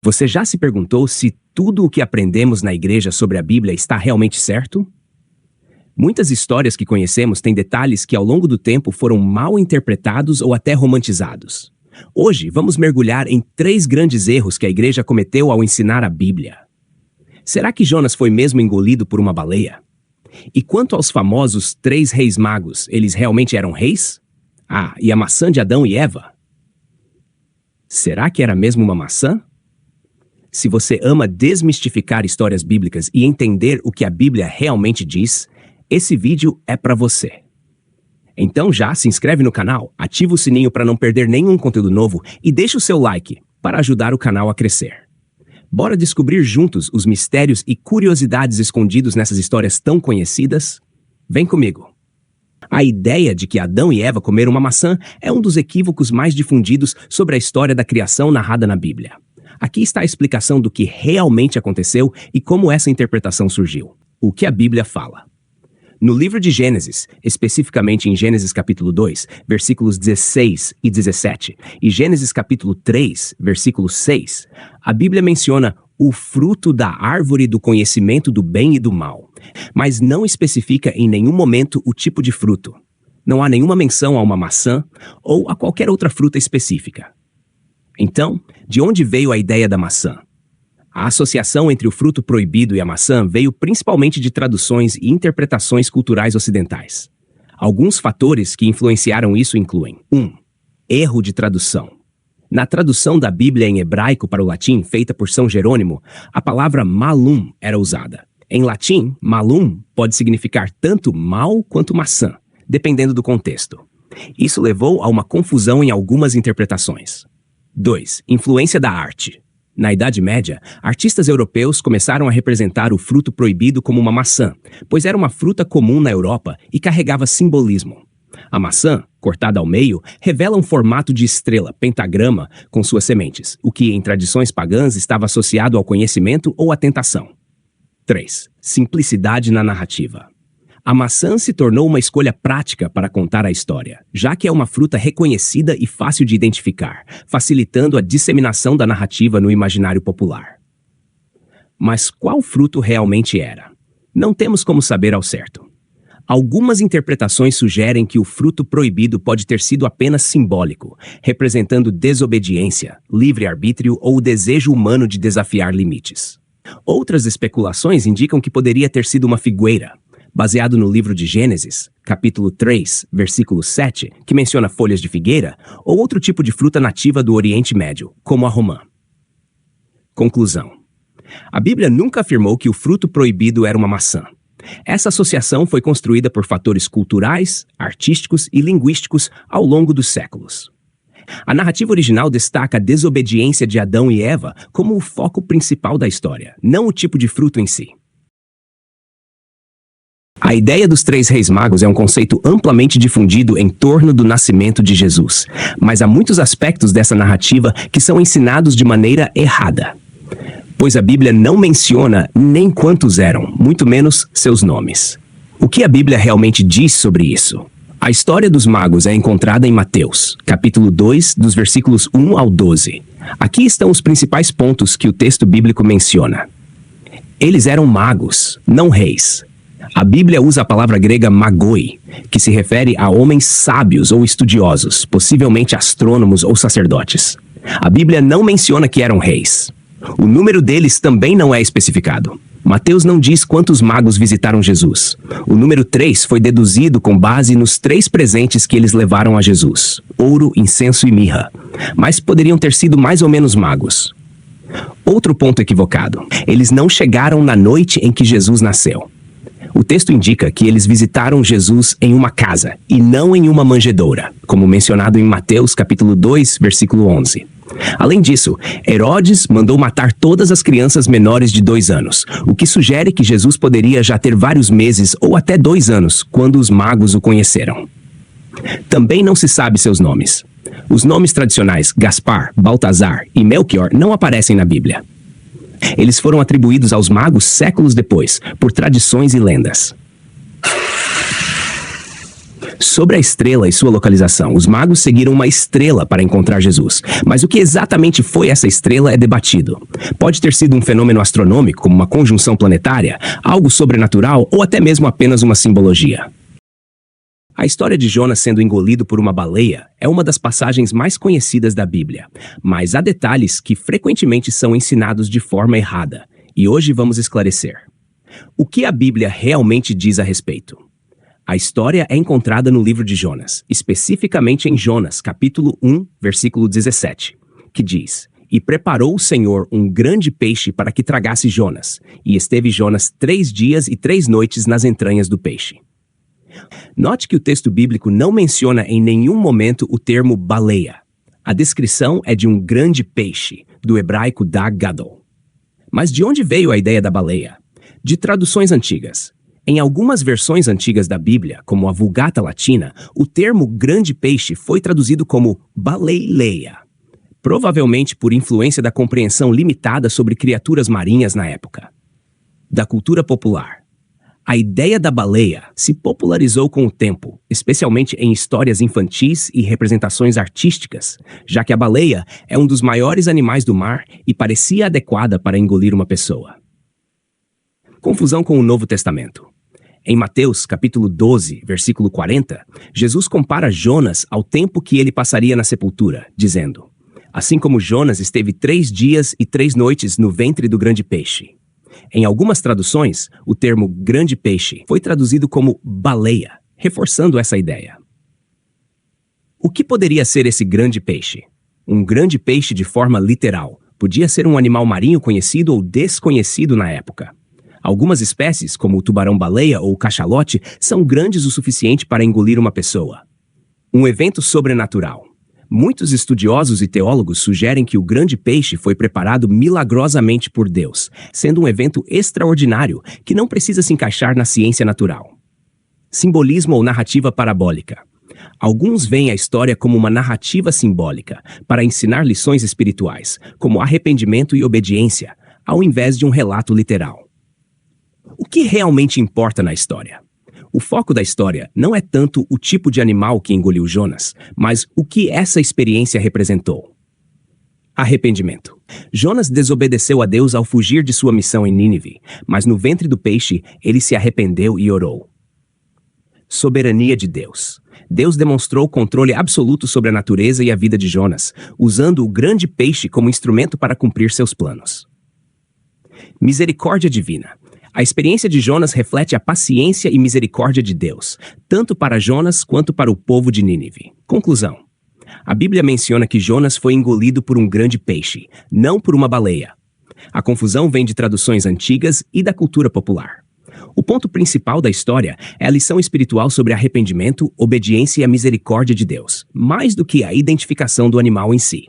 Você já se perguntou se tudo o que aprendemos na igreja sobre a Bíblia está realmente certo? Muitas histórias que conhecemos têm detalhes que ao longo do tempo foram mal interpretados ou até romantizados. Hoje, vamos mergulhar em 3 grandes erros que a igreja cometeu ao ensinar a Bíblia. Será que Jonas foi mesmo engolido por uma baleia? E quanto aos famosos 3 reis magos, eles realmente eram reis? Ah, e a maçã de Adão e Eva? Será que era mesmo uma maçã? Se você ama desmistificar histórias bíblicas e entender o que a Bíblia realmente diz, esse vídeo é para você. Então já se inscreve no canal, ativa o sininho para não perder nenhum conteúdo novo e deixa o seu like para ajudar o canal a crescer. Bora descobrir juntos os mistérios e curiosidades escondidos nessas histórias tão conhecidas? Vem comigo! A ideia de que Adão e Eva comeram uma maçã é um dos equívocos mais difundidos sobre a história da criação narrada na Bíblia. Aqui está a explicação do que realmente aconteceu e como essa interpretação surgiu. O que a Bíblia fala. No livro de Gênesis, especificamente em Gênesis capítulo 2, versículos 16 e 17, e Gênesis capítulo 3, versículo 6, a Bíblia menciona o fruto da árvore do conhecimento do bem e do mal, mas não especifica em nenhum momento o tipo de fruto. Não há nenhuma menção a uma maçã ou a qualquer outra fruta específica. Então, de onde veio a ideia da maçã? A associação entre o fruto proibido e a maçã veio principalmente de traduções e interpretações culturais ocidentais. Alguns fatores que influenciaram isso incluem: 1. Erro de tradução. Na tradução da Bíblia em hebraico para o latim, feita por São Jerônimo, a palavra malum era usada. Em latim, malum pode significar tanto mal quanto maçã, dependendo do contexto. Isso levou a uma confusão em algumas interpretações. 2. Influência da arte. Na Idade Média, artistas europeus começaram a representar o fruto proibido como uma maçã, pois era uma fruta comum na Europa e carregava simbolismo. A maçã, cortada ao meio, revela um formato de estrela, pentagrama, com suas sementes, o que em tradições pagãs estava associado ao conhecimento ou à tentação. 3. Simplicidade na narrativa. A maçã se tornou uma escolha prática para contar a história, já que é uma fruta reconhecida e fácil de identificar, facilitando a disseminação da narrativa no imaginário popular. Mas qual fruto realmente era? Não temos como saber ao certo. Algumas interpretações sugerem que o fruto proibido pode ter sido apenas simbólico, representando desobediência, livre-arbítrio ou o desejo humano de desafiar limites. Outras especulações indicam que poderia ter sido uma figueira, baseado no livro de Gênesis, capítulo 3, versículo 7, que menciona folhas de figueira, ou outro tipo de fruta nativa do Oriente Médio, como a romã. Conclusão. A Bíblia nunca afirmou que o fruto proibido era uma maçã. Essa associação foi construída por fatores culturais, artísticos e linguísticos ao longo dos séculos. A narrativa original destaca a desobediência de Adão e Eva como o foco principal da história, não o tipo de fruto em si. A ideia dos 3 reis magos é um conceito amplamente difundido em torno do nascimento de Jesus, mas há muitos aspectos dessa narrativa que são ensinados de maneira errada, pois a Bíblia não menciona nem quantos eram, muito menos seus nomes. O que a Bíblia realmente diz sobre isso? A história dos magos é encontrada em Mateus, capítulo 2, dos versículos 1 ao 12. Aqui estão os principais pontos que o texto bíblico menciona. Eles eram magos, não reis. A Bíblia usa a palavra grega magoi, que se refere a homens sábios ou estudiosos, possivelmente astrônomos ou sacerdotes. A Bíblia não menciona que eram reis. O número deles também não é especificado. Mateus não diz quantos magos visitaram Jesus. O número 3 foi deduzido com base nos 3 presentes que eles levaram a Jesus: ouro, incenso e mirra. Mas poderiam ter sido mais ou menos magos. Outro ponto equivocado: eles não chegaram na noite em que Jesus nasceu. O texto indica que eles visitaram Jesus em uma casa e não em uma manjedoura, como mencionado em Mateus capítulo 2, versículo 11. Além disso, Herodes mandou matar todas as crianças menores de 2 anos, o que sugere que Jesus poderia já ter vários meses ou até 2 anos quando os magos o conheceram. Também não se sabe seus nomes. Os nomes tradicionais Gaspar, Baltazar e Melchior não aparecem na Bíblia. Eles foram atribuídos aos magos séculos depois, por tradições e lendas. Sobre a estrela e sua localização, os magos seguiram uma estrela para encontrar Jesus. Mas o que exatamente foi essa estrela é debatido. Pode ter sido um fenômeno astronômico, como uma conjunção planetária, algo sobrenatural ou até mesmo apenas uma simbologia. A história de Jonas sendo engolido por uma baleia é uma das passagens mais conhecidas da Bíblia, mas há detalhes que frequentemente são ensinados de forma errada, e hoje vamos esclarecer. O que a Bíblia realmente diz a respeito? A história é encontrada no livro de Jonas, especificamente em Jonas, capítulo 1, versículo 17, que diz: "E preparou o Senhor um grande peixe para que tragasse Jonas, e esteve Jonas 3 dias e 3 noites nas entranhas do peixe." Note que o texto bíblico não menciona em nenhum momento o termo baleia. A descrição é de um grande peixe, do hebraico dag gadol. Mas de onde veio a ideia da baleia? De traduções antigas. Em algumas versões antigas da Bíblia, como a Vulgata Latina, o termo grande peixe foi traduzido como baleileia, provavelmente por influência da compreensão limitada sobre criaturas marinhas na época. Da cultura popular. A ideia da baleia se popularizou com o tempo, especialmente em histórias infantis e representações artísticas, já que a baleia é um dos maiores animais do mar e parecia adequada para engolir uma pessoa. Confusão com o Novo Testamento. Em Mateus, capítulo 12, versículo 40, Jesus compara Jonas ao tempo que ele passaria na sepultura, dizendo: "Assim como Jonas esteve 3 dias e 3 noites no ventre do grande peixe." Em algumas traduções, o termo grande peixe foi traduzido como baleia, reforçando essa ideia. O que poderia ser esse grande peixe? Um grande peixe de forma literal. Podia ser um animal marinho conhecido ou desconhecido na época. Algumas espécies, como o tubarão-baleia ou o cachalote, são grandes o suficiente para engolir uma pessoa. Um evento sobrenatural. Muitos estudiosos e teólogos sugerem que o grande peixe foi preparado milagrosamente por Deus, sendo um evento extraordinário que não precisa se encaixar na ciência natural. Simbolismo ou narrativa parabólica. Alguns veem a história como uma narrativa simbólica, para ensinar lições espirituais, como arrependimento e obediência, ao invés de um relato literal. O que realmente importa na história? O foco da história não é tanto o tipo de animal que engoliu Jonas, mas o que essa experiência representou. Arrependimento. Jonas desobedeceu a Deus ao fugir de sua missão em Nínive, mas no ventre do peixe ele se arrependeu e orou. Soberania de Deus. Deus demonstrou controle absoluto sobre a natureza e a vida de Jonas, usando o grande peixe como instrumento para cumprir seus planos. Misericórdia divina. A experiência de Jonas reflete a paciência e misericórdia de Deus, tanto para Jonas quanto para o povo de Nínive. Conclusão. A Bíblia menciona que Jonas foi engolido por um grande peixe, não por uma baleia. A confusão vem de traduções antigas e da cultura popular. O ponto principal da história é a lição espiritual sobre arrependimento, obediência e a misericórdia de Deus, mais do que a identificação do animal em si.